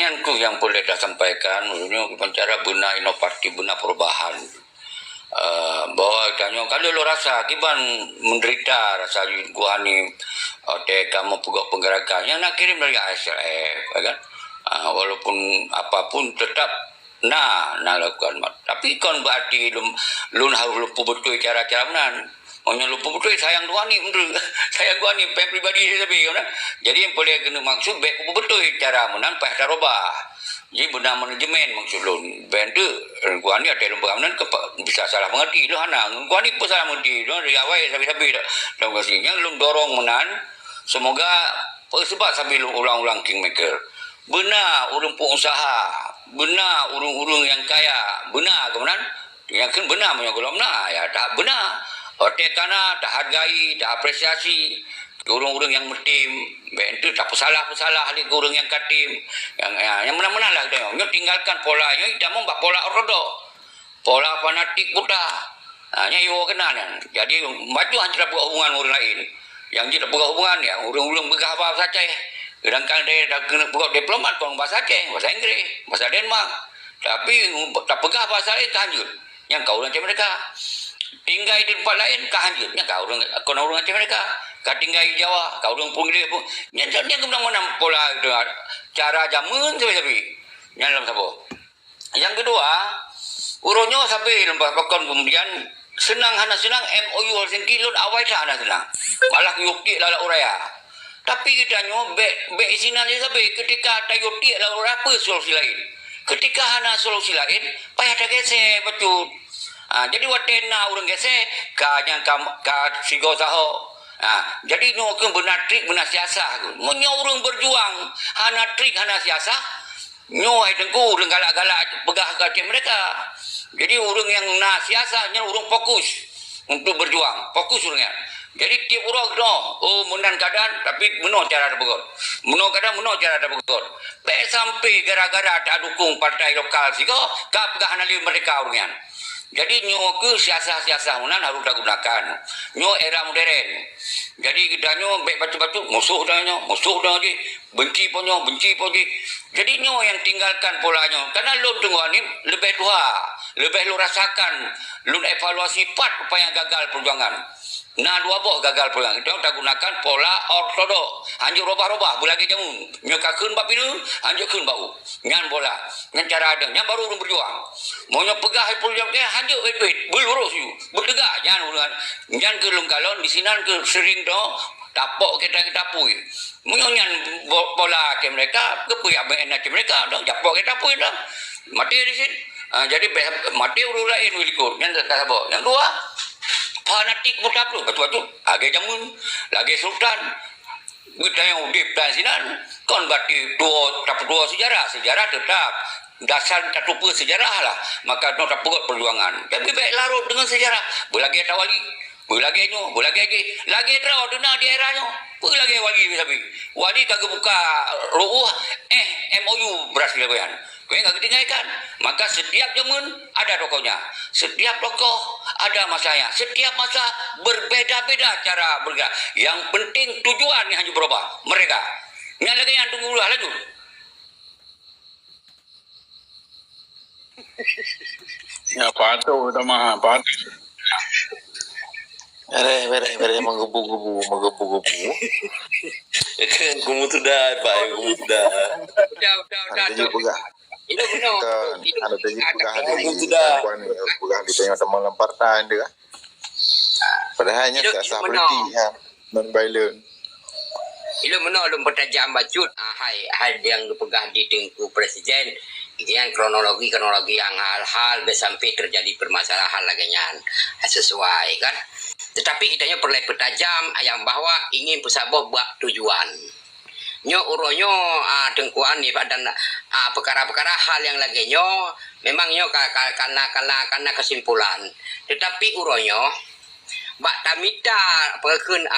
pertanyaan ku yang boleh dah sampaikan, maksudnya bicara benar inovasi, benar perubahan. Bahwa tanya kalau lo rasa kiban menderita rasa gua ni kamu pegawai penggerakan yang nak kirim dari ASRF kan, walaupun apapun tetap nak lakukan, tapi kon berarti lun harus lupa betul cara-cara menan. Hanya lupa betul sayang dua ni sayang dua ni pribadi saya tapi kan. Jadi yang boleh kena maksud baik betul cara menan pas darobah. Jadi benar manajemen maksud lun. Bantu gua ni ada lembaga menan bisa salah mengerti lu hana. Gua ni pun salah mengerti lu dari awal sampai dah. Dan kasihnya lun dorong menan semoga sebab sambil ulang-ulang kingmaker. Benar urang pengusaha, benar urang-urang yang kaya, benar kemudian yang kan benar punya golong benar ya tak benar. Otak kana tak hargai, tak apresiasi urang-urang yang mertim, itu tak pesalah-pesalah halik urang yang katim, yang mana-mana lah kita. Nyo tinggalkan polanya, kita mau bak pola ortodok, pola fanatik buta. Nya yo kenal kan. Jadi baju antara berhubungan orang lain. Yang tidak berhubungan ya urang-urang begah bahasa Aceh. Kadang-kadang dia dah kena buat diplomat kau bahasa Aceh, bahasa Inggeris, bahasa Denmark. Tapi tak pegah bahasa lain kehanjut. Yang kau orang macam mereka. Tinggal di tempat lain kehanjutnya kau orang macam mereka. Kau tinggal di Jawa, kau orang Punggiri pun. Yang kemudian mana pola cara jamun tapi yang dalam sabo. Yang kedua, uronyo sampai lembah pakon kemudian senang MOU sengkilun awal sana senang. Malah yukti lala uraya. Tapi kita nyo be isinan dia sampai ketika ada yukti lala uraya apa solusi lain. Ketika hana solusi lain, payah ada gesek betul. Jadi watena orang gesek kanya ka sigo saho. Jadi nyo ke benar trik benar siasah. Munyo orang berjuang hana trik hana siasah. Nyo ai dengku orang galak-galak pegah ke mereka. Jadi orang yang nak siasahnya orang fokus untuk berjuang. Fokus orangnya. Jadi tiap orang menan keadaan tapi menol cara ada begot. Menol keadaan menol cara ada begot. Sampai gara-gara tak dukung partai lokal siko kap pegah hana mereka orangnya. Jadi nyo ke siasah-siasah menan harus digunakan. Nyo era modern. Jadi kita nyo baik batu-batu musuh dah je. Benci pun je. Jadi nyo yang tinggalkan polanya. Karena lu tunggu ni lebih tua, lebih lu rasakan, lu evaluasi part apa yang gagal perjuangan. Nah dua boh gagal perjuangan. Kita tak gunakan pola ortodok. Hanjuk robah-robah bulagi jamun. Nyo kakun bab itu, hanjuk kun bau. Ngan bola. Ngan cara ada. Ngan baru orang berjuang. Mau nyo pegah perjuangan dia hanjuk wait. Belurus you. Bertegak jangan ulangan. Jangan ke lungkalon di sinan ke sering do tapok kita pui. Mau nyan bola ke mereka, ke pui abang ke mereka dong japok kita pui dong. Mati di sini. Jadi mati urus lain wilikut. Yang kata yang dua fanatik buta tu betul-betul agak jamun lagi sultan kita yang udip dan sinan kon berarti dua sejarah tetap dasar tak lupa sejarah lah maka no tak perut perjuangan tapi baik larut dengan sejarah boleh lagi tawali boleh lagi terau duna di eranya boleh lagi wali kagak buka ruh MOU berhasil lebayan kau yang kagak tinggalkan maka setiap zaman ada tokohnya setiap tokoh ada masanya setiap masa berbeda-beda cara bergerak yang penting tujuan yang hanya berubah mereka yang lagi yang tunggu lah lanjut ya patuh udah mah patuh Mere menggebu-gebu. Gumu tu dah, Pak. Gumu tu dah. Udah. Itu benar. Ada tadi pegahan di pegahan di tengah teman partai dia. Padahalnya siasah politik non violent. Ilo menolak bertajam bacut. Hai yang dipegang di tengku presiden. Yang kronologi yang hal-hal sampai terjadi permasalahan lagi sesuai kan. Tetapi kitanya perlu bertajam yang bahwa ingin pesabah buat tujuan. Nyo uronyo tengkuan ni dan perkara-perkara hal yang lagi nyo memang nyo karena kesimpulan. Tetapi uronyo bak tamita perken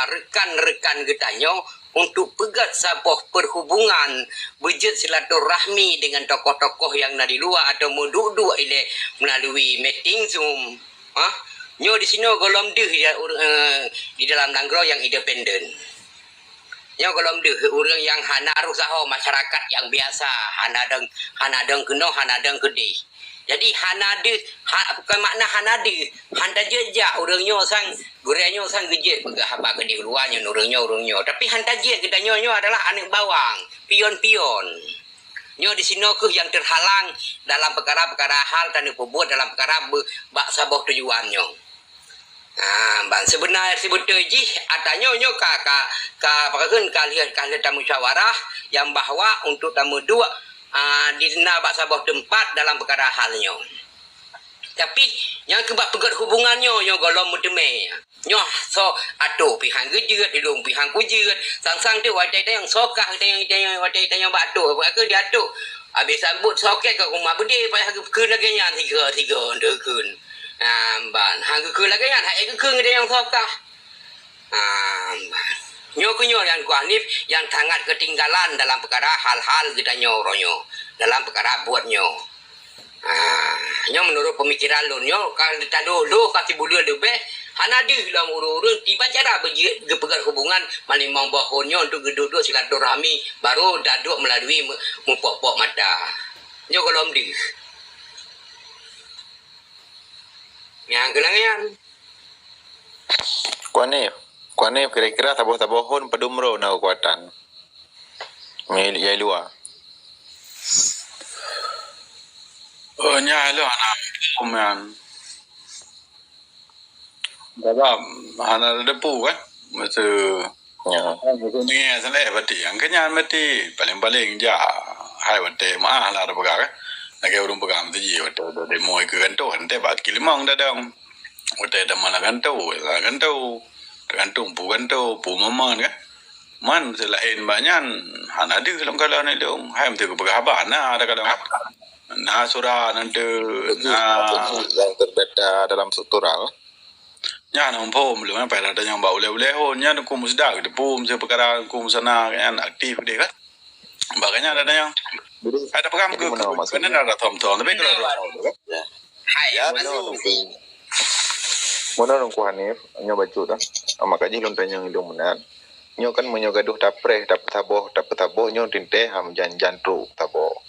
rekan-rekan getanyo untuk pegat sebuah perhubungan wujud silaturahmi dengan tokoh-tokoh yang dari luar atau menduduk ile melalui meeting Zoom. Nyo di sini golom deh ya di dalam nanggro yang independen. Yang kalau orang yang hana rusaho masyarakat yang biasa, hana deng keno, hana deng gede. Jadi hanade, bukan makna hanade, handa jejak orangnya sang gurenya sang gejek pegah apa ke di luarnya orangnya. Tapi handa je kita nyo adalah anak bawang, pion-pion. Nyo di sini ke yang terhalang dalam perkara-perkara hal dan diperbuat dalam perkara bak sabah tujuannya. Bang sebenarnya sebetulnya adanya nyo pakun kalian tamu musyawarah yang bahwa untuk tamu dua di sana bak sabah tempat dalam perkara halnya. Tapi yang kebak pegat hubungannya nyo golong mudeme. Nyo so atuh pihang gejeut hidung pihang kujeut sang-sang tu wadai yang sokah yang wadai yang batu ke dia tu. Habis sambut soket ke rumah bede payah ke lagi nya tiga ndeukeun. Ban hang ke lagi nya hai ke dia yang sokah. Nyo yang kuanif yang sangat ketinggalan dalam perkara hal-hal kita nyo dalam perkara buatnya. Nyo menurut pemikiran lu nyo kalau kita dulu kasih bulu lebih hanadi dalam urun tiba cara berpegang hubungan malimang bahonyo untuk geduduk silaturahmi baru daduk melalui mupok-pok mata. Nyo kalau di yang gelangan Kuane kira-kira taboh-tabohon padumro na kekuatan. Milik yai luar. Nya lo anak kuman. Baba ana depu kan. Masa Ya. aku ni sanai berarti. Angkanya mesti paling-paling ja hai berarti mah lah ada pegang. Nak urung pegang tu je berarti demo ke kantor ante bat kilimang dadang. Berarti ada mana kantor pu maman kan. Man selain banyak hana ada kalau ni dong. Hai mesti pegang haban ada kalau. Nah surah nanti Yang terbeda dalam struktural. nya na pom lu na pada yang bau le nya ku musda de pom se perkara ku sana kan aktif dia kan. Makanya ada yang ada program ke benar ada tom-tom tapi kalau hai Ya, masuk Mana orang Hanif, nyo baca dah. Maka ji lontan yang hidung benar. Nyo kan menyo gaduh tapre, taboh nyo tinte ham jantu taboh.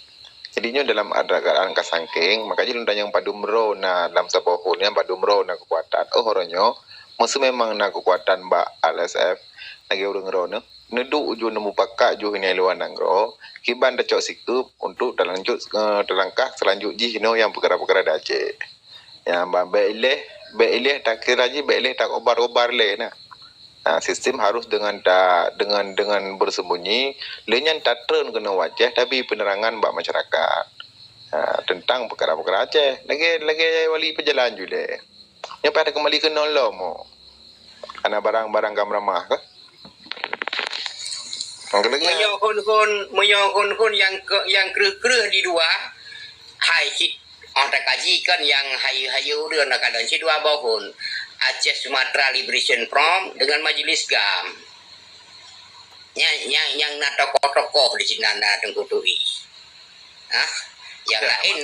Jadi nyo dalam ada keadaan kasangking, maka ji lontan yang padumro na dalam sabohulnya padumro na kekuatan. Horonyo, musuh memang na kekuatan ba LSF lagi urang ro ne. Nedu uju nemu pakak ju hini luan nangro. Kiban da cok sikup untuk telangkah selanjutnya hino yang perkara-perkara dace. Yang Beileh tak kira je beileh tak obar-obar le nah. Sistem harus dengan bersembunyi lenyan tak turun kena wajah tapi penerangan bak masyarakat. Tentang perkara-perkara Aceh lagi wali perjalanan jule. Yang pada kembali ke nolong mo. Ana barang-barang gamramah ke? Menyokon yang kereh di dua hai cik orang kaji kan yang hayu dia nak ada cik dua bahun Aceh Sumatera Liberation Front dengan Majlis GAM yang nak tokoh-tokoh di sini anda tengkutui yang lain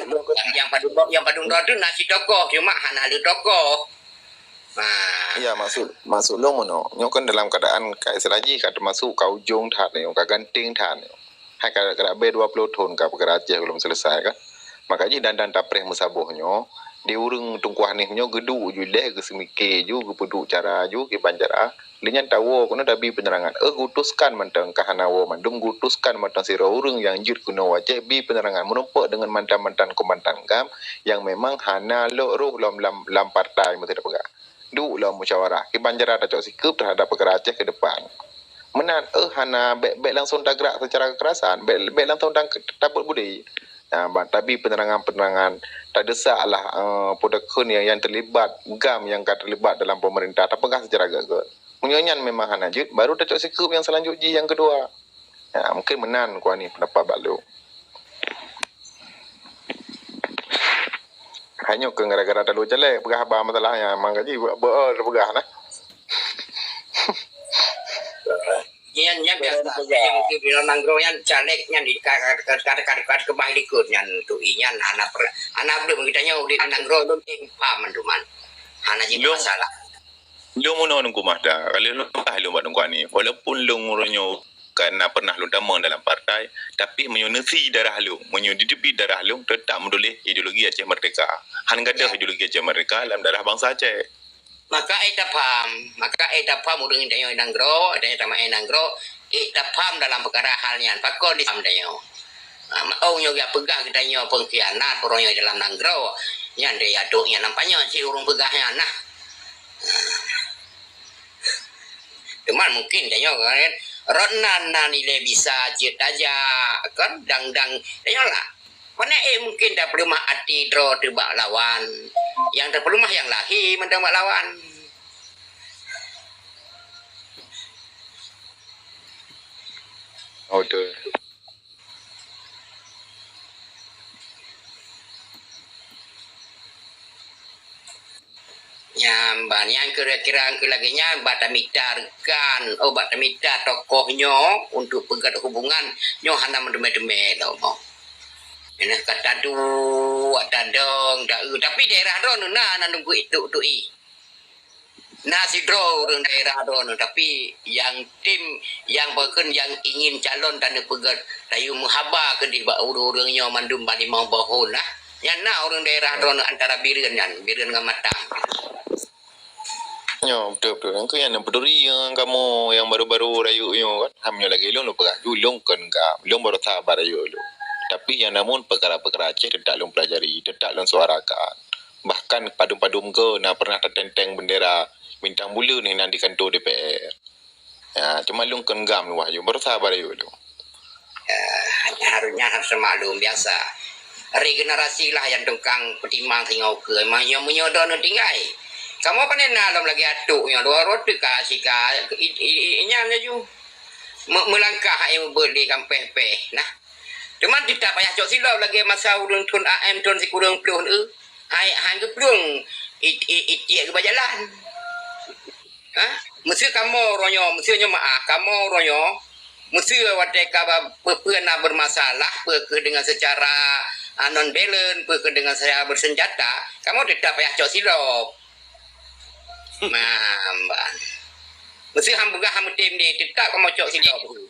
yang padung tu nasi tokoh cuma hana ada tokoh. Iya masuk lo mono. Nyo kan dalam keadaan kai selaji kata masuk ka ujung than ni, ka ganting than ni. Hai kada B20 ton ka perkara Aceh belum selesai kan. Makanya dan tapreh musabohnya di urung tungkuah ni nyo gedu ju leh ke semike ju ke peduk cara ju ke banjara linyan tawo kono dabi penerangan gutuskan mantang kahanawo mandum gutuskan mantang sira urung yang jut kuno Aceh bi penerangan menumpak dengan mantan-mantan komandan GAM yang memang hana lo roh lam partai mesti dapat du lah musyawarah ke banjara tak sikup terhadap perkara Aceh ke depan menan hana bek langsung tagrak secara kekerasan bek langsung tabut budi. Tapi penerangan tak desak lah podakun yang terlibat GAM yang terlibat dalam pemerintah tak pegah secara gagal menyonyan memang hanajut baru tak sikup yang selanjutnya yang kedua mungkin menan kuah ni pendapat balu hanya ke gara-gara terlalu jelek pegah abang masalahnya memang gaji pegah lah yang biasa yang bila nanggro yang calegnya di kata kembali ikut yang tu inya anak belum kita nya di nanggro tu paham manduman anak jadi masalah lu mau nunggu mah dah kalau lu lu buat nunggu ni walaupun lu ngurunyo bukan pernah lundama dalam partai, tapi menyunasi darah lu, menyudipi darah lu tetap menulis ideologi Aceh Merdeka. Han gadah ideologi Aceh Merdeka dalam darah bangsa Aceh. Maka ita paham urang dayo nangro, dayo tama nangro, ita paham dalam perkara halnya. Pakon di paham dayo. Mau nyo ya pegah kita nyo pengkhianat orang nyo dalam nangro. Yang dia aduk yang nampaknya si urung pegahnya nah. Cuman mungkin dayo kan Ronan nilai bisa cerita aja kan dang dayo lah. Mana mungkin dah pelumah hati draw tebak lawan. Yang terpelumah yang lahir mendambak lawan. Oh betul. Nyamban yang kira-kira laginya batamitarkan batamita tokohnya untuk pegat hubungan nyo hana mendeme-deme tau mau. Ini kata dua tadong tapi daerah dono nah nunggu itu i. Nasi draw orang daerah dono tapi yang tim yang bahkan yang ingin calon dan pegat tayu muhaba ke di urang-urangnya mandum bali mau bahon lah. Yang na orang daerah dono antara bireun dengan matang. Yo, betul. Yang yang peduli yang kamu yang baru-baru rayu yo kan. Hamnya lagi long pegah long kan ka. Long baru sabar rayu lo. Tapi yang namun perkara-perkara Aceh tidak long pelajari, tidak long suarakan. Bahkan padum-padum ke na pernah tertenteng bendera bintang bulu ni nan di kantor DPR. Ya, cuma long kan gam wah yo baru sabar rayu lo. Harusnya harus maklum biasa. Regenerasi lah yang tengkang petimang tinggal ke. Emang yang menyodon tinggai. Kamu apa nih nalom lagi atuk yang dua roti kasih inya ju melangkah yang beli kampeh nah cuman tidak payah cok silau lagi masa urang tun AM tun si kurang peluh hai ke peluh ke berjalan mesti kamu ronyo mesti nyo maaf kamu ronyo mesti wadah kaba pernah bermasalah dengan secara non balance dengan saya bersenjata kamu tidak payah cok silau Mamban. Mesti hambugah ham tim di tetap kamu cok silap dulu.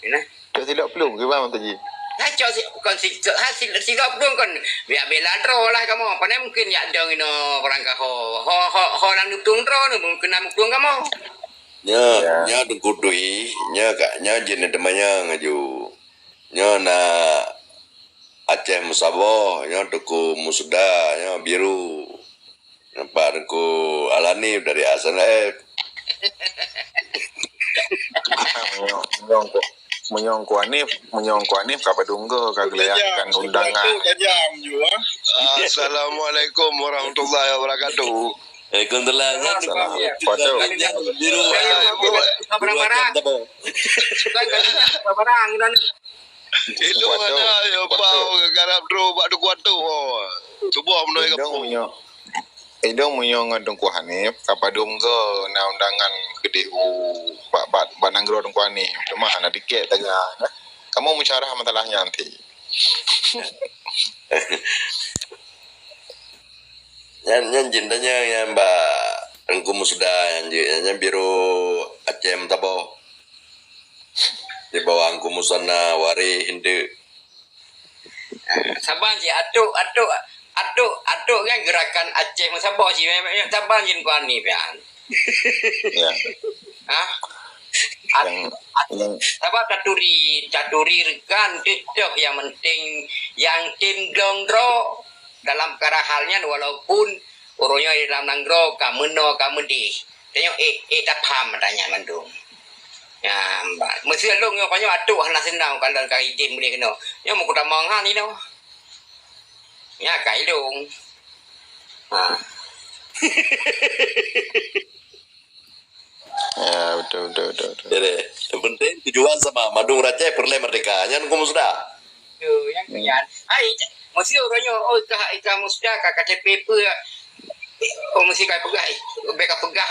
Nah. Cok silap belum ke bang tadi? Ha cok hasil silap belum kan. Biar bela draw lah kamu. Pandai mungkin ya dong ino perangkah ho lang nutung draw nu mungkin nak nutung kamu. Nya dengkudui, nya jenis temannya ngaju. Nya na Aceh Musabo, nya tuku Musuda, nya biru. Nampak aku alani dari asal menyongko Anif kapadunggo kagelayakan undangan. Assalamualaikum warahmatullahi wabarakatuh. Waalaikumsalam. Foto. Biru. Barang-barang. Barang Itu mana ya pau garap dro bak du kuatu. Tubuh menoi kapu. Idong menyong dengku Hanif kapadunggo na undangan gede pak nanggro dengku Hanif. Cuma ana dikit tengah. Kamu musyawarah masalahnya nanti. Yang jintanya yang Mbak Engkum sudah yang biru Aceh Tabo di bawah Engkum Musana Wari Hindu. Saban je atuk kan gerakan Aceh Musabah sih saban jin ku ani pian. Ya. Apa caturi rekan tidak yang penting yang tim dongdro dalam perkara halnya walaupun orangnya di dalam nanggro kamu di tengok tak paham tanya mandung ya mbak mesti long yo kanyo atuk hana senang kalau kai tim boleh kena yo mau kita mangha ni no ya kai dong Ya betul. Jadi yang penting tujuan sama Madung Aceh perle merdeka. Yang kamu sudah. Yang kian. Mesti orangnya ika musda KTP mesti kai pegah. Beka pegah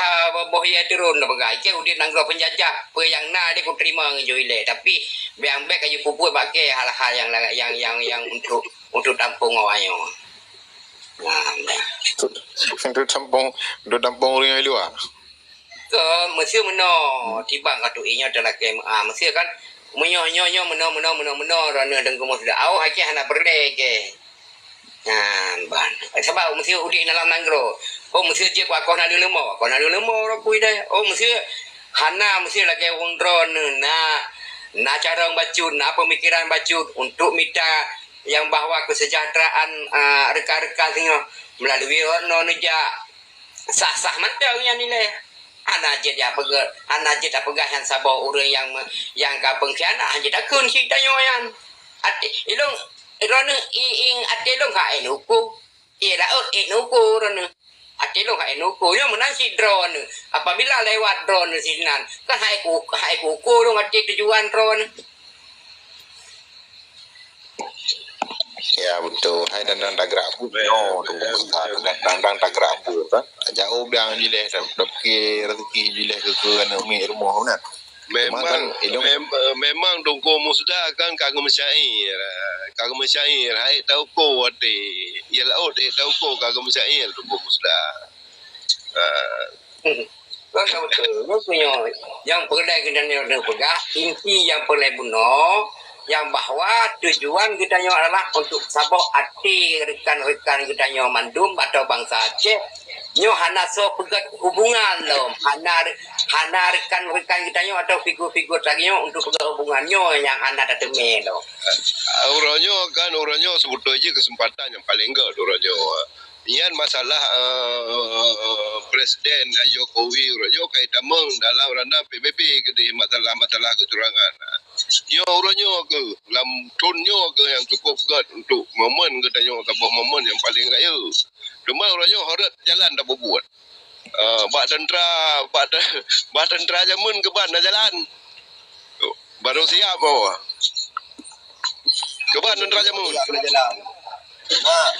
boh ya turun pegah. Ke udah nanggro penjajah. Yang na dia ku terima ngejoile tapi beang bek ayu pupuk pakai hal-hal yang untuk tampung awayo. Untuk tampung orang luar. ke Mesir meno tiba kat tu inya dalam ke Mesir kan menyo meno rana dengan kumus dah au haki hana berde ke ban sebab Mesir udi dalam nanggro Mesir je ko na lemo ro kui dai Mesir hana Mesir lagi wong drone na cara bacut na pemikiran bacut untuk minta yang bahawa kesejahteraan rekan-rekan tengok melalui ono neja sah-sah mantau yang nilai anak je dia pegang anak je tak pegang yang sabar orang yang ka pengkhianat hanya tak kun kita yang ati ilong irone ing ati long ka enuku ira enuku rone ati long ka enuku yo menasi drone apabila lewat drone sinan kan hai ku long ati tujuan drone. Ya betul. Hai dan dagrabu no dan dagrabu kan. Jauh biang jileh dapke rezeki jileh ke anu mi rumah na. Memang dongko musda kan kagum syair hai tahu ko ade ya laut tahu ko kagum syair dongko musda. Kan betul. Yang perlu kita ni pegah inti yang perlu bunuh yang bahwa tujuan kita adalah untuk sabok hati rekan-rekan kita mandum atau bangsa Aceh nyo hana so pegat hubungan lo hana rekan-rekan kita atau figur-figur lagi untuk pegat hubungannya yang hana dateme lo orangnya sebetulnya kesempatan yang paling enggak orangnya Ian masalah Presiden Jokowi orangnya kaitan dalam ranah PBB ke masalah kecurangan. Orangnya ke dalam tonnya ke yang cukup good untuk momen katanya sebuah momen yang paling raya. Cuma orangnya harus jalan tak berbuat. Bak tentera jamun ke ban jalan. Baru siap bawa. Ke ban tentera jamun jalan. Nah.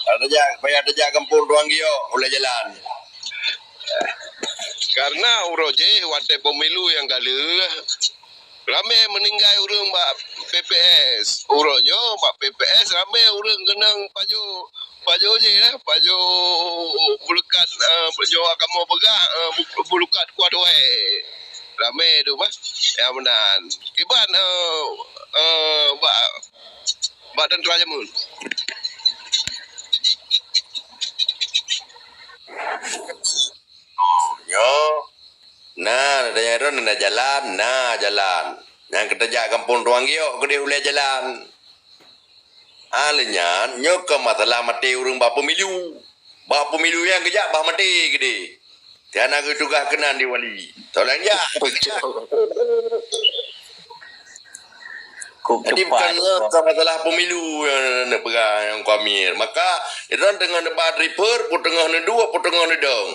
Ada kampung ruang gio oleh jalan. Karena uroje wate pemilu yang kali rame meninggal orang mbak PPS. Uronyo mbak PPS rame orang kenang paju je lah. Paju bulukat paju kamu pegah bulukat kuat wae. Rame tu mas. Ya benar. Kiban mbak tentera jamun. Nah, ada jalan. Yang kita jaga kampung ruang gio, gede ulai jalan. Alenya, nyok masalah mati urang bapa milu yang kejap bah mati gede. Tiada ke juga kena di wali. Tolong ya. Jadi bukan masalah pemilu yang nak pegang yang kuamir. Maka itu dengan debat repair, putengah ni dua, putengah ni dong.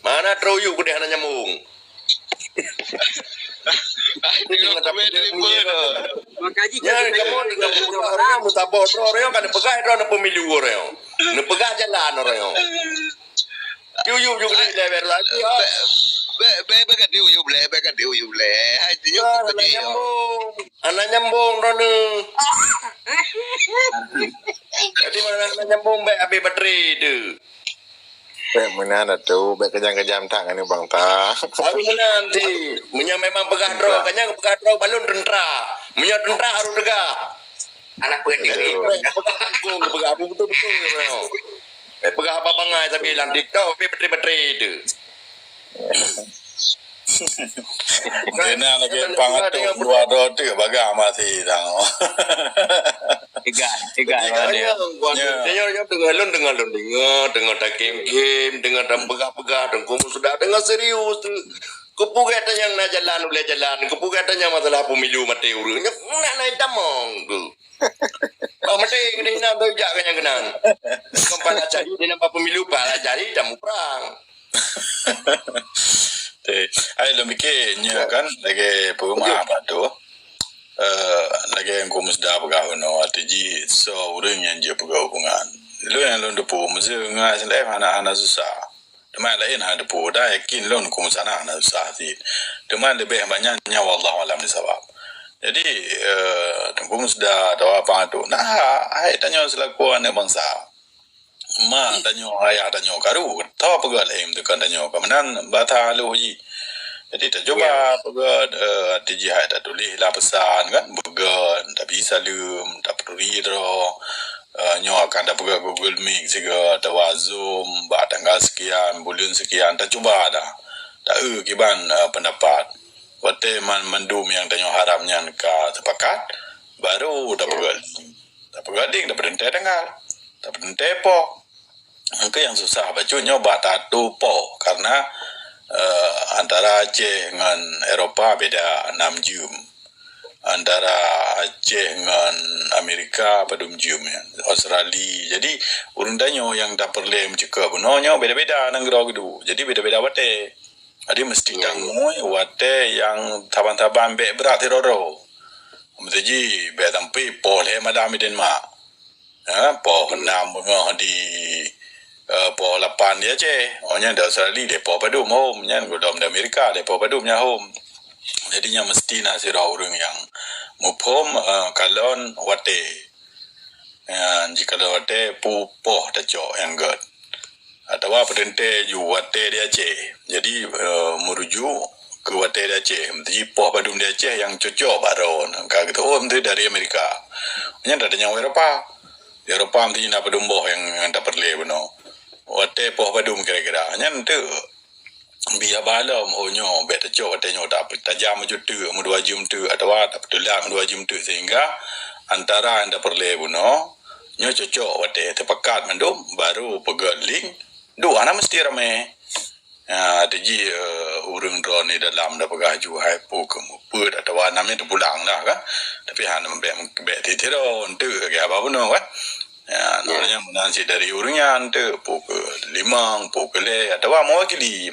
Mana teroyu ku dia nak nyambung. Dengan tapi repair. Makaji kamu dengan orang mutabor orang kan pegang itu nak pemilu orang. Nak pegang jalan orang. Yu juga dia level lagi. Bekat dia boleh. Hai dia anak nyambung rona. Jadi mana anak nyambung baik habis bateri tu. Baik mana ada tu, baik kejam-kejam tangan ni bang ta. Habis mana nanti, punya memang pegang draw, kanya pegang draw balon tentera. Punya tentera harus tegak. anak penting ni. Pegang apa betul. Pegang apa bangai tapi hilang TikTok, tapi bateri tu. Kena lagi pangat tu dua tu bagai mati dah. Tiga dia. Dia dengar tak game, dengar dan pegah-pegah dan kamu sudah dengar serius tu. Kupu kata yang nak jalan boleh jalan, kupu katanya masalah pemilu mati urangnya nak naik tamong tu. Kalau mati kena nak berjak kan yang kenang. Kepala cari dia nampak pemilu pala cari jamu perang. Ai lo mikirnya kan lagi rumah apa tu lagi yang kumus dah pegawai no atiji so orang yang dia pegawai hubungan lo yang lo depu mesti ngai selai anak susah teman lain ada depu dah yakin lo kumus anak susah sih teman lebih banyak nyawa Allah alam disabab jadi kumus dah tahu apa tu nah ai tanya selaku anak bangsa Ma tanyo ayah tanyo karu. Tahu apa gak lem tu kan tanyo kamanan bata lu ji. Jadi tak coba pegat di jihad tak tulis lah pesan kan pegat tak bisa lem tak perlu ro nyo akan tak pegat Google Meet juga tak Zoom tanggal sekian bulan sekian tak coba dah tak kiban pendapat wate mendum yang tanyo haramnya ka sepakat baru tak pegat ding tak berhenti tanggal tak berhenti po angka yang susah baca nyoba tak tu po karena antara Aceh dengan Eropah beda 6 jam. Antara Aceh dengan Amerika pada jam ya. Australia. Jadi urang danyo yang tak perlu mencekak benonyo beda-beda negara gitu. Jadi beda-beda wate. Jadi mesti tangoi wate yang taban-taban be berat teroro. Mesti be tampi pole madam Denmark. Ya, po 6 di po 8 dia je. Ohnya di Australia dia po padum home nya godom di Amerika dia po padum nya home. Jadinya mesti nak sira urang yang mupom kalon wate. Jika wate pu po ta jo yang god. Atau pedente ju wate dia je. Jadi meruju ke wate dia je. Mesti po padum dia je yang cocok baron. Ka gitu mesti dari Amerika. Nya ada yang Eropah. Eropah mesti nak padum boh yang tak perlu beno. Wate poh padum kira-kira nya ente biar balam honyo bet teco wate nyo tak tajam jutu mu 2 jam tu atau tak betul lah 2 jam tu sehingga antara anda perlu buno nyo cocok wate tepakat mendum baru pegat link du ana mesti rame ji urang drone ni dalam dah pegah ju hai pu ke muput atau namanya tu pulang lah kan tapi han be titiro ente ke apa buno kan ya, namanya menansi dari urungnya ante pukul 5 pukul atau mewakili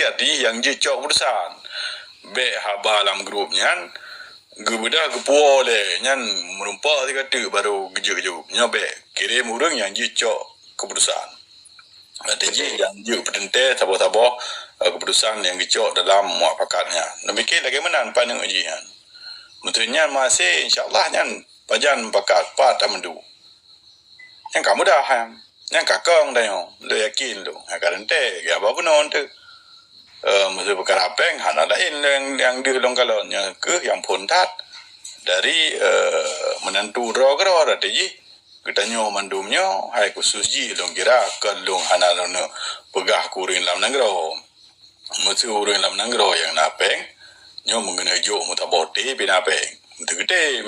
arti yang jecok urusan be haba dalam grupnya gebedah gepuo le nyan merumpak kata baru gejuk nyobe kirim urung yang jecok keputusan arti yang juk pedente sabo-sabo keputusan yang jecok dalam muafakatnya demikian bagaimana pandang ujian mentunya masih insyaallah nyan pajan pakat pat amendu yang kamu dah yang kakang dah lo yakin lo karente ya apa pun on tu mesti perkara apa yang hana lain yang di long kalonnya ke yang pontat dari menentu ro ada ji kita nyo mandumnya hai khusus ji long kira kalung hana lo pegah kuring lam negro mesti kuring lam negro yang napeng nyo mengenai jo mutabote pinapeng gede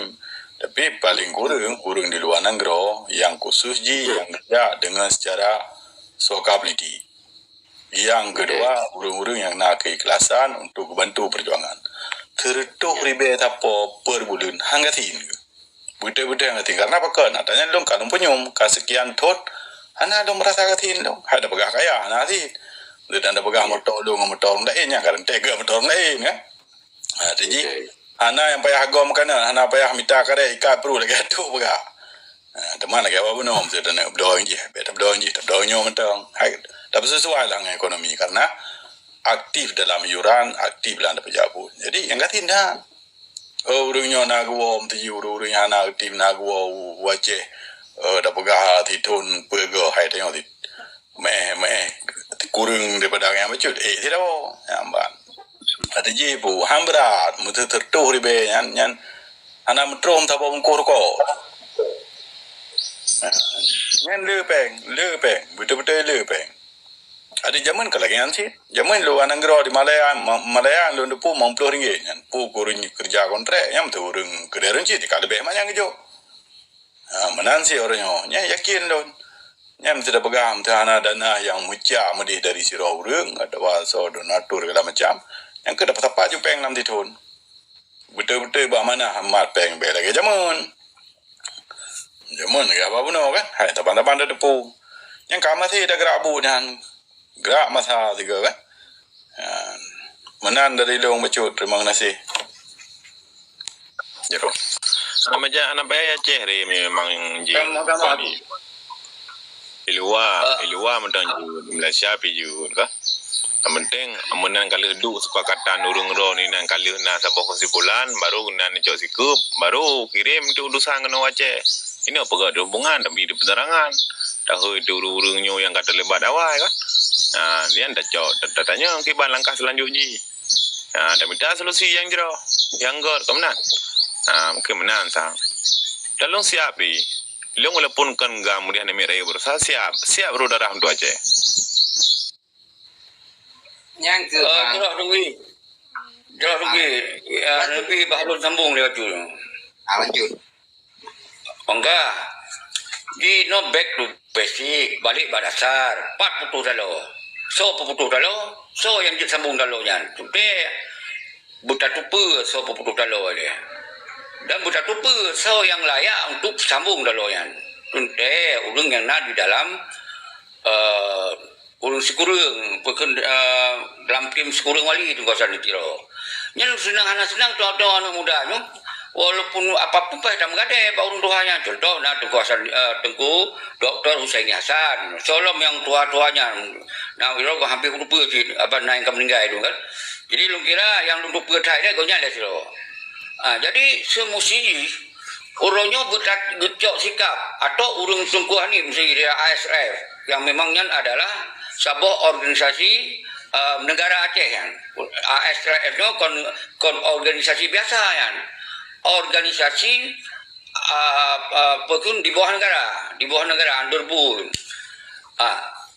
tapi paling kurang di luar negara yang khusus yang kerja dengan secara sokability. Yang kedua, urang-urang yang nak keikhlasan untuk bantu perjuangan. Tertuh ribe tapo per bulan hanggatin. Betul-betul hanggatin karena apa kan? Natanya dong kalau punyum kasekian tot, ana dong merasa hanggatin dong. Ada pegah kaya nanti. Dan ada pegah motor lainnya karena tega motor lain kan. Jadi ana yang payah gom kana ana payah minta kare ikat perlu lagi tu pega teman lagi apa benom tu dan berdoa je berdoa nyo mentang hai tak sesuai lah dengan ekonomi karena aktif dalam yuran aktif dalam pejabat jadi yang katin dah urang nyo na gom tu urang yang ana aktif na go wace da pega titun pega hai tengok ti meh kurang daripada yang bacut tidak ambak ada je bu hambrat mutu tertuh ribe nyan ana metrom ta bom korko nyan lepeng betul-betul lepeng ada zaman kelagian sih zaman lu ananggro di Malaya lu pu RM50 nyan pu kurang kerja kontrak yang tu urang kederan sih kalau be macam gitu menan sih orangnya nya yakin lu nyan sudah pegang tu ana dana yang mucia medih dari siro urang ada waso donatur segala macam yang ke dapat apa je peng 6 tahun. Betul-betul bah mana amat peng be lagi zaman ke apa pun kan. Hai taban-taban dah depu. Yang kamar sih dah gerak bu dan gerak masa juga kan. Menan dari long bacut terima kasih. Jero. Sama aja anak bayar Aceh re memang je. Ilua mentang Malaysia piju ka. Yang penting amunan kalau duk sepakatan urung-urung ni nang kalau nak sabuk kesimpulan baru nak cok sikup baru kirim tu urusan kena Aceh. Ini apa gak hubungan tapi di penerangan. tahu itu urung-urungnya yang kata lebat awal kan. Dia dah tanya kiban langkah selanjutnya. Dah minta solusi yang jero, yang gor kemenan. Mungkin menan sang. Dalam siap di. Long walaupun kan kemudian raya berusaha siap berudara untuk Aceh. Yang ke Jelas tunggu. Tapi baru sambung lewat tu. lanjut. Enggak. Di no back to basic, balik pada dasar. 4 putus dalo. So putus dalo, so yang sambung dalo nya. Today buta tupu so putus dalo dia. Dan buta tupu so yang layak untuk sambung dalo nya. Today ulung yang nak di dalam ulung Sekurung dalam tim Sekurung wali tu kawasan ditiro. Nya senang anak muda nyu. Walaupun apapun pada mengade pak urung tuanya, contoh nah tengku Dr. Husaini Hasan, solom yang tua-tuanya, nah itu hampir lupa sih apa naik ke meninggal itu kan. Jadi lu kira yang lu lupa tadi kau nyala sih lo. Jadi semusi urungnya gecok sikap atau urung tengkuhan ini mesti dia ASF yang memangnya adalah sebuah organisasi negara Aceh kan. ASF itu kon organisasi biasa kan. Organisasi pun di bawah negara under pun.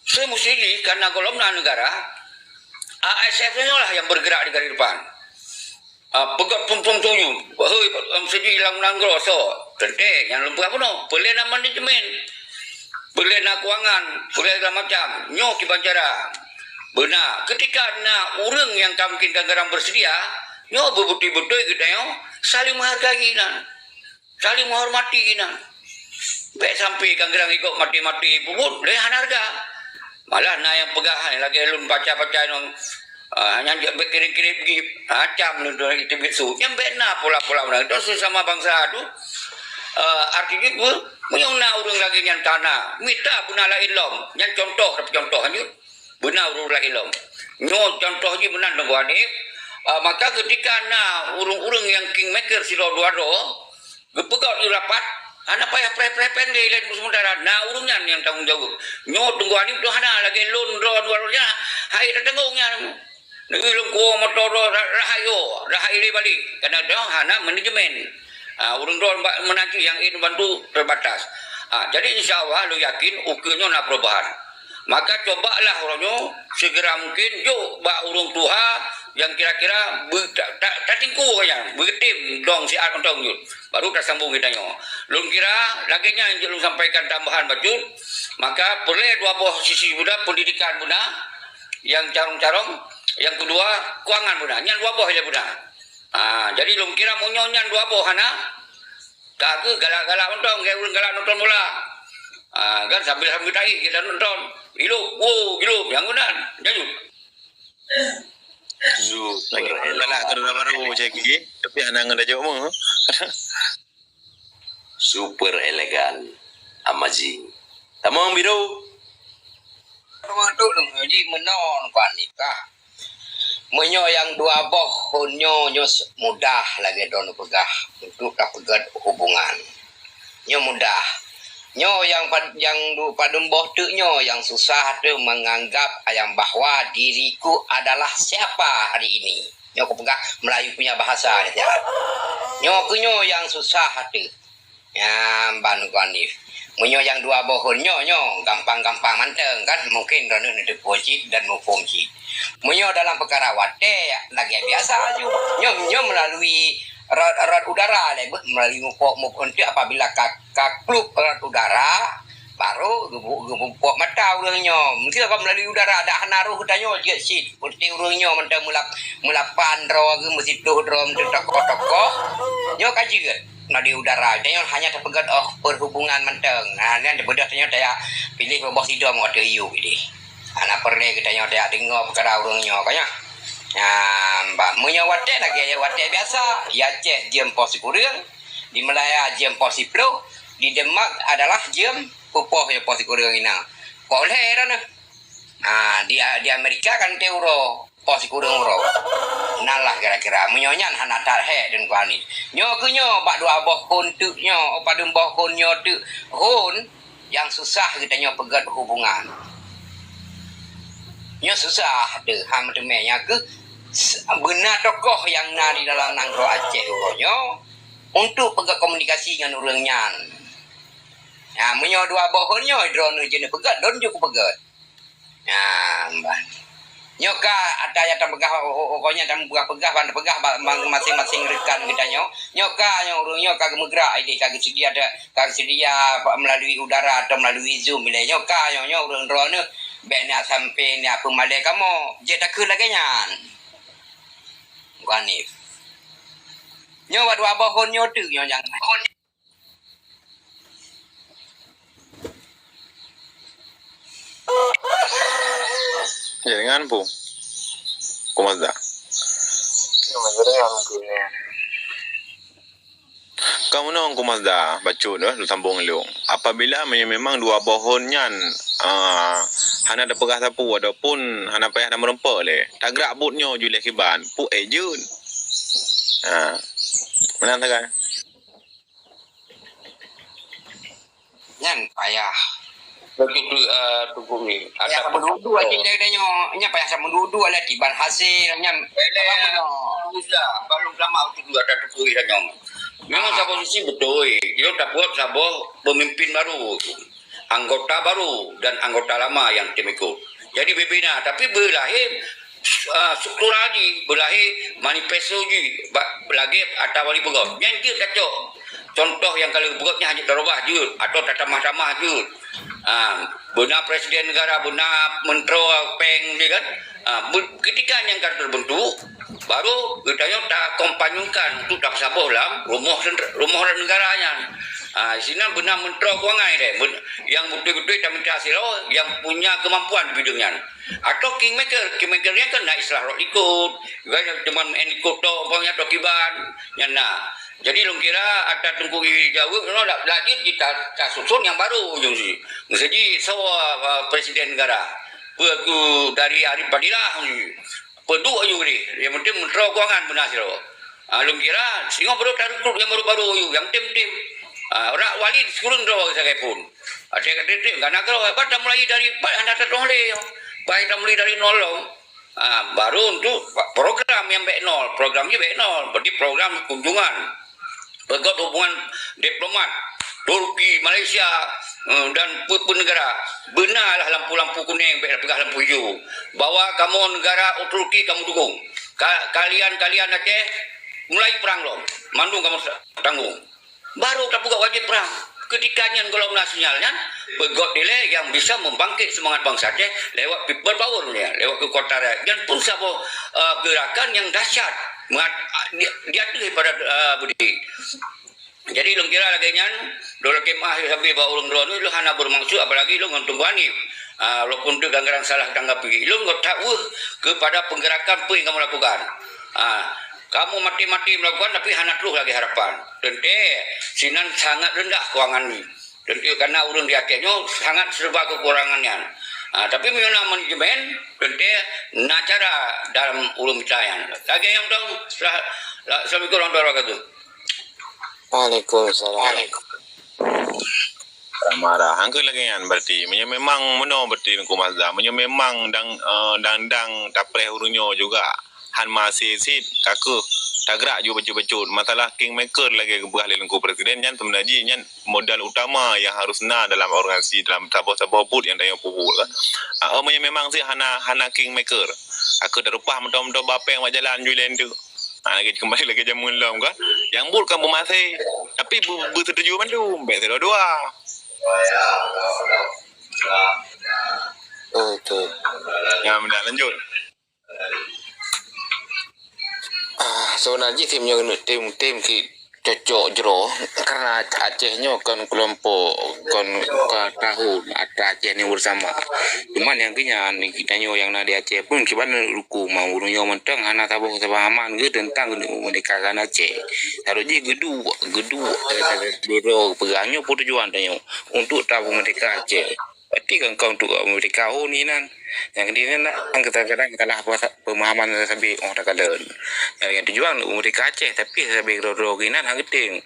Semestinya karena kolomna negara, ASF lah yang bergerak di garis depan. Pegat pum-pum tuju, mesti hilang nanggro so. Tente yang lupa apa no, pelena manajemen, pelena keuangan, pelena macam, nyok di bancara. Benar, ketika nak urang yang mungkin kadang bersedia, nyok betul-betul kita yo saling menghargai nan, saling menghormati nan. Baik sampai kangerang ikut mati-mati pun lehan harga. Malah na yang pegahan lagi lun baca-baca nong hanya berkirim-kirim pergi acam nu itu bisu. Yang benar pola-pola mana itu sesama bangsa tu artinya tu menyong na urang lagi yang tanah. Mita bunala ilom, yang contoh hanya benar urang ilom. Nyo contoh je benar dengan ni. Maka ketika urung-urung yang kingmaker silo duado gepegat di rapat anak payah pre-pre-pen di lain musmudara urungnya yang tanggung jawab nyo tunggu ani tu hana lagi lon duado-nya hai datangnya nilung ko motor rahayu balik karena dia hana manajemen urung do menanti yang ini bantu terbatas jadi insyaallah lu yakin ukurnya nak perubahan maka cobalah orangnya segera mungkin yuk bak urung tuha yang kira-kira tak tingku kaya bertim dong si Arkontong yun baru tak sambung kita nyo lun kira laginya yang lu sampaikan tambahan bacun maka boleh dua buah sisi budak pendidikan budak yang carong-carong yang kedua keuangan budak yang dua buah aja budak jadi lun kira mau nyonya dua buah hana kagak galak-galak nonton kayak ulun galak nonton bola kan sambil tai kita nonton gilo yang benar jaju Lagi nak kerja baru jadi, tapi anak ada jauh mu. Super elegan, amazing. Tamang biru. Termasuk di menon wanita. Menyo yang dua boh nyo mudah lagi don pegah untuk dapat hubungan. Nyo mudah. Nyo yang padum boh tu nyo yang susah tu menganggap yang bahwa diriku adalah siapa hari ini. Nyo aku pegah Melayu punya bahasa ni tiap. Nyo yang susah tu. Ya ban kanif. Menyo yang dua boh nyo gampang-gampang manteng kan mungkin rene de pojit dan mufungji. Menyo dalam perkara wate lagi biasa aja. Nyo melalui erat udara melalui mupok itu apabila klub erat udara baru gubuk mata urangnya mesti kalau melalui udara ada naruh danyo dia sit putih urangnya mentang mula pandro ke mesti doh drom toko-toko nyo kaji ke di udara danyo hanya terpegat perhubungan mentang nan bedah danyo daya pilih bawah tidur mau ada iu ini anak perle kita nyo daya dengar perkara urangnya kaya mbak punya wadah lagi ya wadah biasa ya Aceh jam posi kurang di Melaya jam posi pro di Demak adalah jam pupoh ya posi kurang ini boleh kan di Amerika kan euro posi kurang euro nalah kira-kira menyonya anak tak he dan kuani nyo bak dua boh pun tu nyo padum boh pun nyo tu hun yang susah kita nyo pegat hubungan. Nyo susah deh ham demenya ke benar tokoh yang na di dalam nangro Aceh nyo untuk pegat komunikasi dengan orang nyan. Ya, menyo dua bohonyo drone jenis pegat don juga pegat. Ya, mbah. Nyoka ada yang terpegah pokoknya dan pegah masing-masing rekan kita nyoka yang urung nyoka gemegrak ini kagak sedia melalui udara atau melalui Zoom ini nyoka urung drone bena sampai ni apa malai kamu jeta ke lagi nyan ganif nyowa dua bohon nyotu yang Ya dengan pun. Kumazda. Kamu nong kumazda bacu dah lu sambung lu. Apabila memang dua bohonnya hana ada pegah sapu adapun hana payah nak merempak le. Tagrak butnyo juleh kiban. Pu ejun. Menang tak? Nyan payah. Begitu tubuh ni. Ya mendudu aja dia nya payah sama mendudu lah tiban hasilnya. Bisa kalau lama itu juga ada tubuh dia. Memang sabon sisi betul. Dia tak buat sabon pemimpin baru, anggota baru dan anggota lama yang tim ikut. Jadi berbina tapi berlahir struktur lagi, berlahir manifesto lagi atau wali pegot. Yang dia kacau. Contoh yang kalau pegotnya hanya terubah je atau tata mahkamah je. Benar presiden negara, benar menteri peng ni kan. Ketika yang akan terbentuk, baru kita tak kompanyukan untuk tak sabar dalam rumah negaranya. Sini benar menteri kewangan deh, yang betul-betul tak minta hasil, yang punya kemampuan di bidangnya. Atau kingmakernya kan nak istilah rok ikut, cuma ikut tu, pokoknya tu kiban, yang nak. Jadi long kira ada tunggu jauh, nak lagi kita susun yang baru je sih. Mesti presiden negara, aku dari Arif Padilah ni, peduk ayu ni, yang penting menteri kewangan benar sih. Long kira singo baru taruh yang baru-baru yang tim. Orang wali sekurang doang saya pun. Ada kata kan nak kalau dah mulai dari anda tak boleh, baik dah mulai dari nol. Baru untuk program yang baik nol, programnya baik nol, berarti program kunjungan, pegot hubungan diplomat, Turki, Malaysia dan negara. Benarlah lampu-lampu kuning, pegah lampu hijau. Bawa kamu negara Turki kamu dukung. Kalian Aceh mulai perang loh, mandung kamu tanggung. Baru tak buka wajib perang. Ketika yang golongan nasionalnya pegot dile yang bisa membangkit semangat bangsa Aceh lewat people power ni, lewat kekuatan rakyat. Dan pun satu gerakan yang dahsyat dia tu pada budi. Jadi lu kira lagi nyan, dolar kemah sampai bawa urang drone lu hana bermaksud apalagi lu ngontung wani. Walaupun tu anggaran salah tanggapi, lu ngot tahu kepada penggerakan apa yang kamu lakukan. Kamu mati-mati melakukan tapi hana terus lagi harapan. Tentu sinan sangat rendah kewangan ni. Tentu karena urang di Acehnya sangat serba kekurangannya. Tapi memang manajemen tentu nak cara dalam ulum percayaan. Lagi yang tahu Assalamualaikum warahmatullahi wabarakatuh. Waalaikumsalam. Marah. Angka lagi yang berarti memang meno berarti ku mazda. Memang dang tapre urunyo juga. Han masih sit kaku tagrak juga becut-becut masalah kingmaker lagi kebuah lelengku presiden yang sebenarnya yang modal utama yang harus dalam organisasi dalam sabah-sabah put yang daya pupul kan. Memang sih hana kingmaker. Aku dah rupah mentau-mentau bapeng jalan julen tu. Lagi kembali lagi jamun lam kan. Yang bul kamu masih tapi bersetuju mandu baik dua. Betul. Ya benar lanjut. Sebenarnya tim cocok jero karena Acehnya kan kelompok kan tahu ada Aceh ni bersama. Cuman yang kita yang di Aceh pun kiban luku mau urunyo mentang anak tabuh sepahaman ge tentang merdekakan Aceh. Harusnya gedua biro pegangnya tujuan tanya untuk tabuh merdeka Aceh. mengerti kan kau untuk mereka ni nan yang ini nak kadang-kadang kalah pemahaman sabi orang tak ada yang tujuan mereka Aceh tapi sabi ro ginan hang ting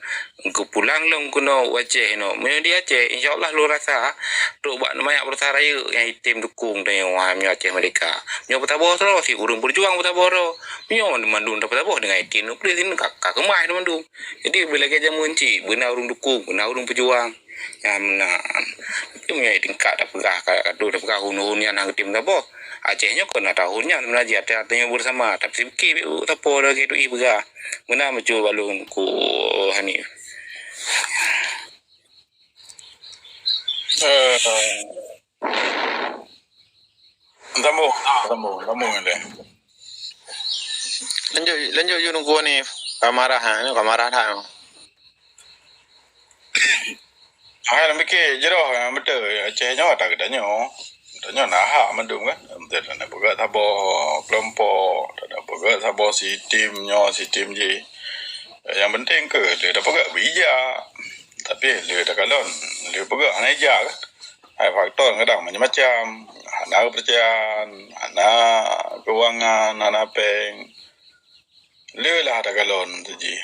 ku pulang long kuno Aceh no men dia Aceh insyaallah lu rasa tu buat banyak bertaraya yang tim dukung dan yang waham Aceh mereka nyo bertabah terus si urung berjuang bertabah ro nyo mandung dapat tabah dengan tim nu please kakak kemah mandung jadi bila ke jamu enci benar urung dukung benar urung berjuang yang menan itu punya tingkat dah pegah kadu dah pegah hunun yang hang tim tabah Acehnya kena tahunnya belajar artinya bersama tapi sikit tapo lagi tu pegah benar macam balung ku hani Sambung ni. lanjut you nunggu ni kamarah dah Hai nak fikir je dah betul Acehnya tak kedanya. Tanya nah mandung kan. Betul nak buka tabo kelompok, tak ada buka tabo si tim je. Yang penting ke dia dah buka bijak. Tapi dia dah kalon, dia buka anak kan. Hai faktor kadang macam-macam. Anak kepercayaan, anak keuangan, anak peng. Dia lah dah kalon tu je.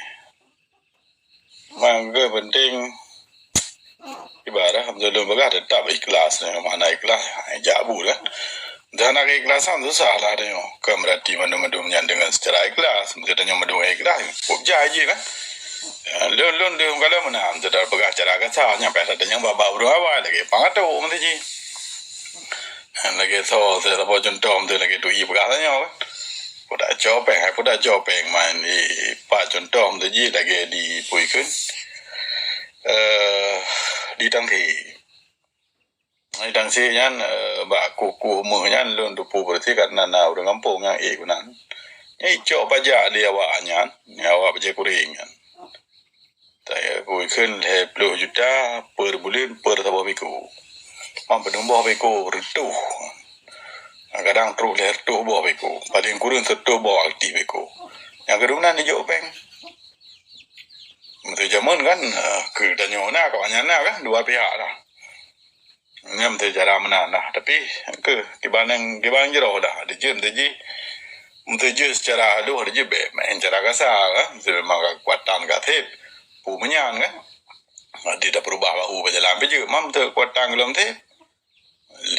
Mangga penting ibarat Abdul Bagah tetap ikhlas mana ikhlas jabu kan dan nak ikhlasan susah lah dia kan berarti mandum-mandum dengan secara ikhlas katanya mandum ikhlas objek je kan lun dia kalau mana tidak Bagah cara kata nyampe ada yang baba bro awal lagi pangatu mesti ji lagi so saya dapat contoh tu lagi tu i Bagah tanya kan Pudak jopeng main di pak contoh tu ji lagi di puikun di tangsi nyan bak kuku umur nyan lun tu pu berarti karena na urang kampung yang kunan nyai cok pajak dia awak nyan awak pajak kuring nyan saya kuikun 10 juta per bulan per tabo biku mampu nombor biku retuh kadang terus retuh bawa biku paling kurang retuh bawa aktif biku yang kedua ni jopeng Mesti zaman kan ke tanyona kawannya kan dua pihak lah. Ini mesti cara mana lah. Tapi ke dibanding jero dah. Dia mesti secara aduh dia main cara kasar kan. Mesti memang kekuatan katip. Pumenyan kan. Dia dah berubah bahu berjalan beje. Mam tu kekuatan belum tip.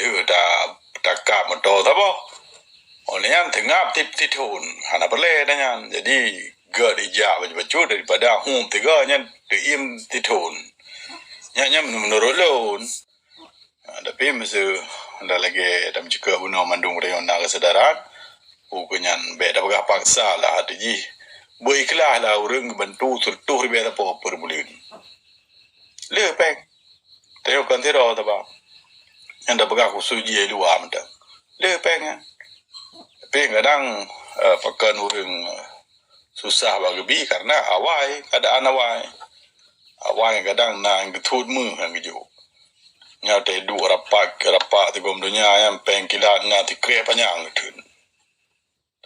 Dia dah takap motor apa. Oleh yang tengah tip-titun. Hana perle tanya. Jadi gak dijak baju daripada tiga nya diim titun nya menurut lon tapi mesti ada lagi dalam jika guna mandung rayon nak kesedaran bukannya beda bagah paksa lah jadi berikhlas lah orang bantu surtuh ribe apa per bulan le pek teo kan tiro ta ba yang dah bagah khusus je luar mentang le pek tapi kadang pakan orang susah bagi karena awai keadaan awai kadang nang getut mu hang gitu nya te du rapak te gom dunia yang pengkilat na ti kre panjang gitu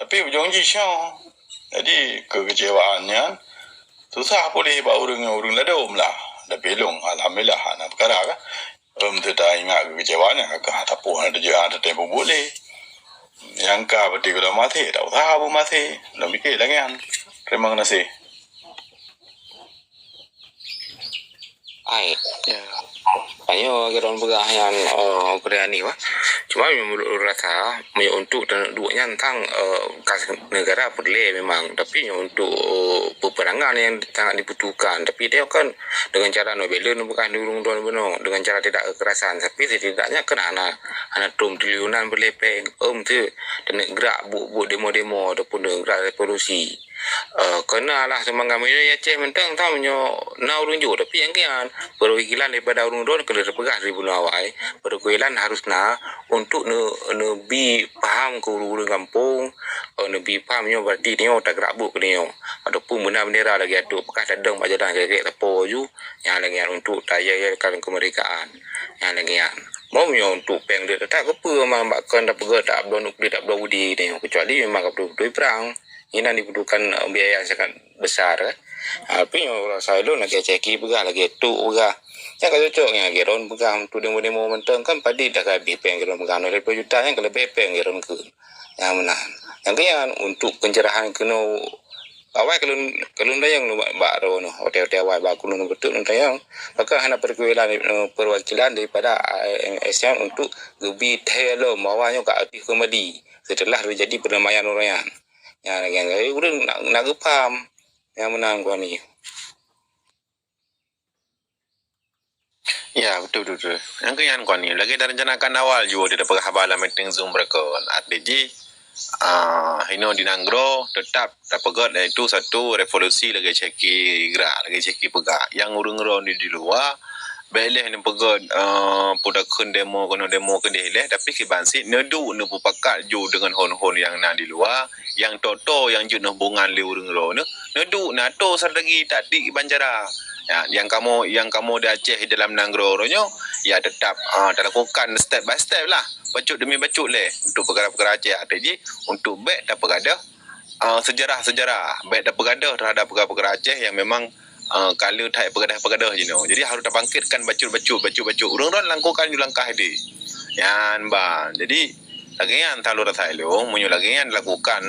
tapi ujung ji syau jadi kekecewaannya susah boleh ba urang ladom lah tapi long alhamdulillah ana perkara kan tu tak ingat kekecewaannya ka tapu ada je ada tempo boleh yang ka berarti kalau mati tak tahu mati nak fikir lagi kan terima kasih ayo geron begah yang berani wah cuma menurut rasa untuk duanya tentang kas negara perle memang tapi untuk peperangan yang sangat dibutuhkan tapi dia kan dengan cara nobelun bukan durung don beno dengan cara tidak kekerasan tapi setidaknya kena anak tum triliunan berlepeng tu dan gerak bu demo-demo ataupun gerak revolusi kenalah semangat media Aceh mentang tahu na urung jo tapi yang kian perwakilan daripada urung don kena terpegah ribu awai perwakilan harusnya untuk nebi paham ke urung kampung nebi pahamnya berarti ni tak gerak bu ke ni ataupun bendera lagi ada bekas dadang pajadan kek tapo ju yang lagi untuk tayakan kemerdekaan yang lagi mau untuk peng dia tak kepa memang tak pegah tak belum nuklir tak belum budi ni kecuali memang perlu perang ini dibutuhkan biaya yang sangat besar kan. Tapi saya lu nak ceki begah lagi tu begah Yang kau cocoknya geron pegang tu demo menteng kan padi dah habis peng geron pegang dari juta yang kalau peng geron ke. Yang mana? Yang kian untuk pencerahan kena awal kalau yang bak ro no hotel awal bak kuno betul yang maka hana perwakilan daripada ASEAN untuk lebih hello mawanya ke aktif kembali setelah terjadi perdamaian orang yang udah nak paham yang menang gua ni. Ya, betul. Yang kian kau ni lagi dah rencanakan awal juga dia dapat khabar dalam meeting Zoom mereka. ADG Hino di Nanggro tetap dapat itu satu revolusi lagi ceki gerak, lagi ceki pegak. Yang urung-urung di luar beleh ni pegot pudakun demo kono demo ke dia tapi kibansi nedu ne pupakat ju dengan hon-hon yang na di luar yang toto yang ju ne bungan li urung-urung nedu na to sadagi tadi banjara. Ya, yang kamu di Aceh dalam Nanggro ronyo ya tetap dilakukan step by step lah, bacut demi bacut le untuk perkara-perkara Aceh jadi untuk baik dapat ada sejarah baik dapat ada terhadap perkara-perkara Aceh yang memang kalau tak pegadah-pegadah je no. Jadi harus bangkitkan bacut urang-urang lakukan langkah ini yan ba jadi lagian talu rasa lo munyo lagian lakukan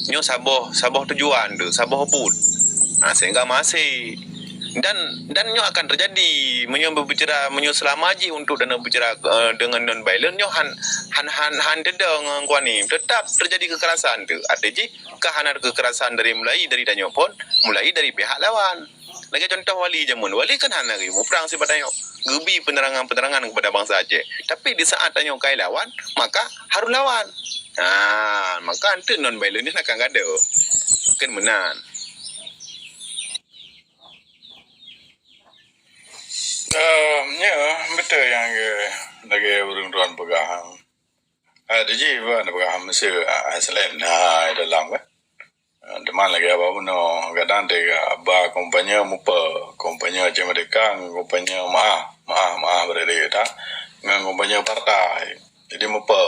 nyo sabah tujuan tu sabah bud sehingga masih dan nyo akan terjadi menyo berbicara menyo selama ji untuk dana berbicara dengan non violent nyo han dedeng kuan ni tetap terjadi kekerasan tu ada ji kahanan kekerasan dari danyo pun mulai dari pihak lawan lagi contoh wali kan han lagi mu perang si badanyo gebi penerangan kepada bangsa Aceh tapi di saat danyo kai lawan maka harus lawan maka antu non violent ni akan ada kan menang. Ya, betul yang lagi urung-urang pegang. Ada je apa nak pegang mesti Islam nah dalam kan. Deman lagi apa pun kadang dia ba kompanya mupa kompanya je mereka kompanya maaf berada kita dengan kompanya partai. Jadi mupa.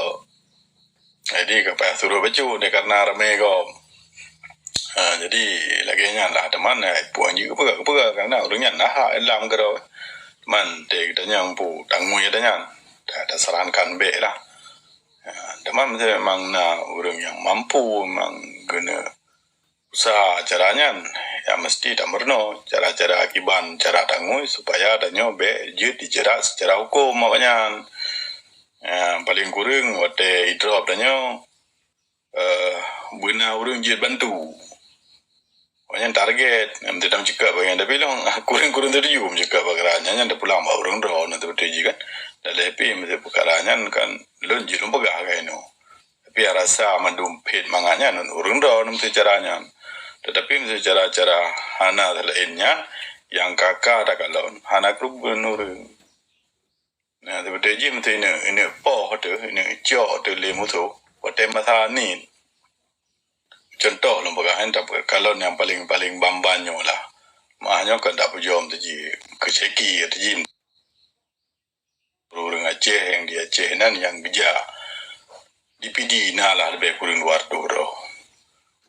Jadi kapal suruh baju dia karena ramai kau. Jadi lagi lah teman puan juga pegang karena orangnya nah dalam kerau. Man dek danyang pu tangmu ya danyang ada sarankan be lah teman memang na orang yang mampu memang guna usaha caranya ya mesti tak merno cara-cara akiban cara tangmu supaya danyo be je dijerat secara hukum makanya paling kurang wate idrop danyo guna orang je bantu banyak target, nanti dalam cakap bagian dah bilang kurang tadi juga cakap perkaranya yang dah pulang bawa orang dah nanti betul juga kan, dah lepi mesti perkaranya kan lonji pegah kan itu, tapi rasa mendumpit manganya orang dah nanti caranya, tetapi mesti cara hana lainnya yang kakak dah kalau hana klub benur, nah betul je mesti ini poh tu ini jauh tu lemu tu, waktu masa ni. Contoh lembaga hendak kalau yang paling bambanyo lah. Maknanya kan tak pujom tadi keceki tadi. Orang Aceh yang di Aceh nan yang bija DPD nalah lebih kurang luar tu ro.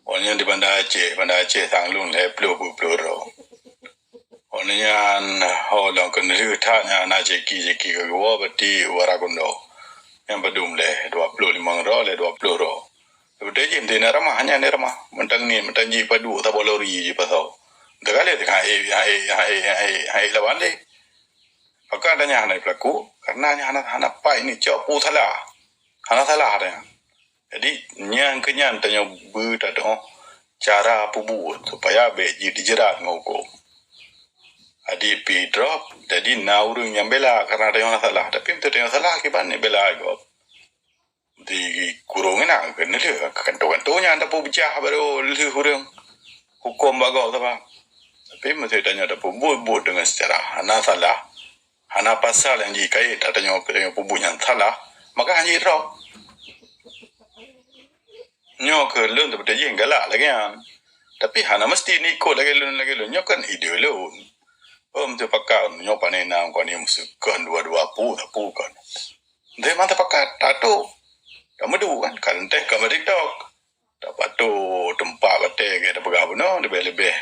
Orang di Bandar Aceh tanglung le plo ro. Orang orang kena tanya na ceki ke gua berarti waragondo. Yang bedum le 25 ro le 20 ro. Betul je mesti nak ramah hanya ni ramah mentang ji padu tak boleh lori je pasal dah kali tak hai lawan deh maka adanya hana pelaku karena hana pai ni cok pu salah ada jadi nyang kenyan tanya berada cara pubu supaya beji dijerat ngoko adi pi drop jadi naurung yang bela karena ada yang salah tapi betul yang salah kiban ni bela go di kurungin nak kena le kantor-kantornya anda pun bicara baru le hurung hukum bagau apa tapi mesti tanya ada pun buat dengan secara hana salah hana pasal yang dikait adanya pembunuh yang salah maka hanya drop nyo ke lun tu betul galak lagi kan tapi hana mesti ni ikut lagi lun nyo kan ide lun mesti pakai nyo panena kau ni mesti kan dua-dua pu kan dia mantap pakai tato kamu tu kan teh kamu TikTok dapat tu tempat kata kita pegang benar lebih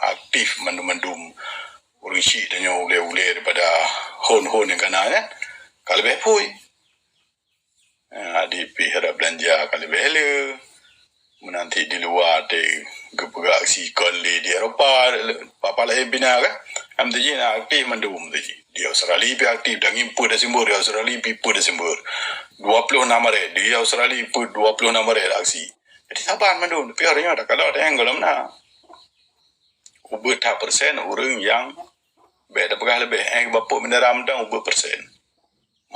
aktif mendum urusi dan ule daripada hon yang kananya kalau lebih pui di pihak belanja kalau lebih le menanti di luar de gepegak si kali di Eropah papa lah bina kan am tu je nak aktif mendum tu je di Australia pi aktif dan imput dah simbol di Australia pi put dah simbol 26 hari di Australia put 26 hari aksi jadi sabar mendum tapi orangnya ada kalau ada yang golem na ubah tak persen orang yang beda pegah lebih bapa mendaram dan ubah persen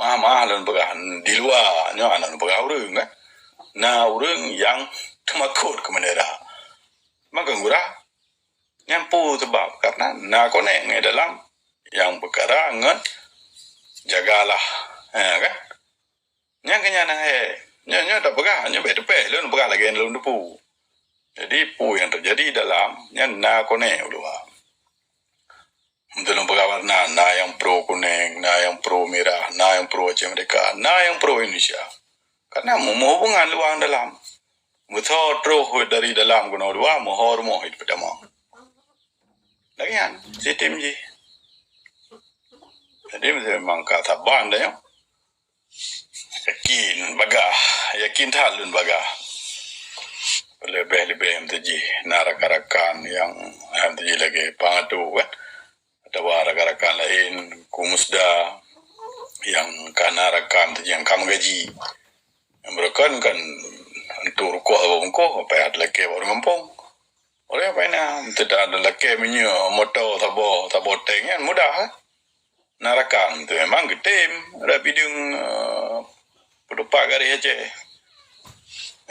mah lawan pegah di luar nya anak pegah orang kan na orang yang temakut ke menera maka ngurah nyampu sebab karena na konek ngai dalam yang perkara ngan jagalah kan nya kenya na nya tak pegah nya beda pe lawan pegah lagi lawan depu jadi pu yang terjadi dalam nya na konek ulua dalam pegah warna na yang pro kuning na yang pro merah na yang pro Aceh Merdeka na yang pro Indonesia karena mau hubungan luang dalam muthor troh dari dalam guna dua mohor mohit pada mau lagi kan sistem je jadi memang kata band dah yakin talun bagah lebih yang terji narak-rakan yang terji lagi pangatu kan ada rakan lain kumusda yang kanarakan terji yang kamu gaji yang mereka kan untuk rukuk apa ada lagi baru ngampung oleh apa ini tidak ada lagi minyak motor tabo tank kan mudah narakan tu memang getem ada bidung pedupak garis aja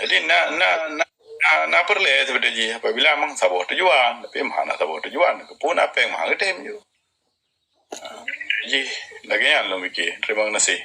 jadi na perle sebenarnya apabila memang sabot tujuan tapi mana sabot tujuan kepun apa yang mahal getem je jadi lagi yang lo mikir terima kasih